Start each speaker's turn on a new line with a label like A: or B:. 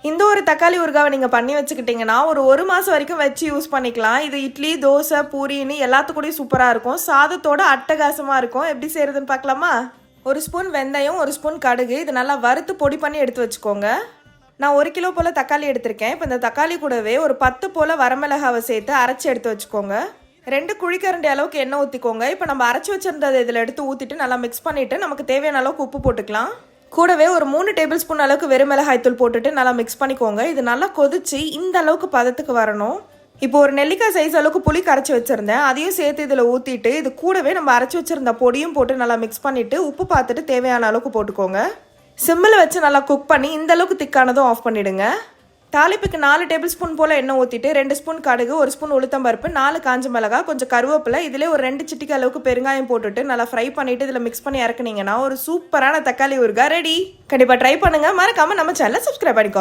A: இந்த ஒரு தக்காளி ஊறுகாவை நீங்கள் பண்ணி வச்சுக்கிட்டிங்கன்னா ஒரு மாதம் வரைக்கும் வச்சு யூஸ் பண்ணிக்கலாம். இது இட்லி, தோசை, பூரின்னு எல்லாத்துக்கூடயும் சூப்பராக இருக்கும். சாதத்தோட அட்டகாசமாக இருக்கும். எப்படி செய்கிறதுன்னு பார்க்கலாமா? ஒரு ஸ்பூன் வெந்தயம், ஒரு ஸ்பூன் கடுகு, இது நல்லா வறுத்து பொடி பண்ணி எடுத்து வச்சுக்கோங்க. நான் 1 கிலோ போல் தக்காளி எடுத்திருக்கேன். இப்போ இந்த தக்காளி கூடவே ஒரு 10 போல் வரமிளகாவை சேர்த்து அரைச்சி எடுத்து வச்சுக்கோங்க. 2 குழிக்கரண்டி அளவுக்கு எண்ணெய் ஊற்றிக்கோங்க. இப்போ நம்ம அரைச்சி வச்சுருந்ததை இதில் எடுத்து ஊற்றிட்டு நல்லா மிக்ஸ் பண்ணிவிட்டு நமக்கு தேவையான அளவுக்கு உப்பு போட்டுக்கலாம். கூடவே ஒரு 3 டேபிள் ஸ்பூன் அளவுக்கு வெறும் மிளகாய்த்தூள் போட்டுட்டு நல்லா மிக்ஸ் பண்ணிக்கோங்க. இது நல்லா கொதிச்சு இந்த அளவுக்கு பதத்துக்கு வரணும். இப்போ ஒரு நெல்லிக்காய் சைஸ் அளவுக்கு புளி கரைச்சி வச்சுருந்தேன். அதையும் சேர்த்து இதில் ஊற்றிட்டு இது கூடவே நம்ம அரைச்சி வச்சுருந்த பொடியும் போட்டு நல்லா மிக்ஸ் பண்ணிவிட்டு உப்பு பார்த்துட்டு தேவையான அளவுக்கு போட்டுக்கோங்க. சிம்மில் வச்சு நல்லா குக் பண்ணி இந்த அளவுக்கு திக்கானதும் ஆஃப் பண்ணிவிடுங்க. தாளிப்புக்கு 4 டேபிள் ஸ்பூன் போல் எண்ணெய் ஊற்றிட்டு 2 ஸ்பூன் கடுகு, 1 ஸ்பூன் உளுத்தம்பருப்பு, 4 காஞ்ச மிளகாய், கொஞ்சம் கருவேப்பிலை, இதிலே ஒரு 2 சிட்டிக்கு அளவுக்கு பெருங்காயம் போட்டுட்டு நல்லா ஃப்ரை பண்ணிவிட்டு இதில் மிக்ஸ் பண்ணி இறக்குனீங்கன்னா ஒரு சூப்பரான தக்காளி ஊறுகாய் ரெடி. கண்டிப்பாக ட்ரை பண்ணுங்கள். மறக்காமல் நம்ம சேனலை சப்ஸ்கிரைப் பண்ணிக்கோ.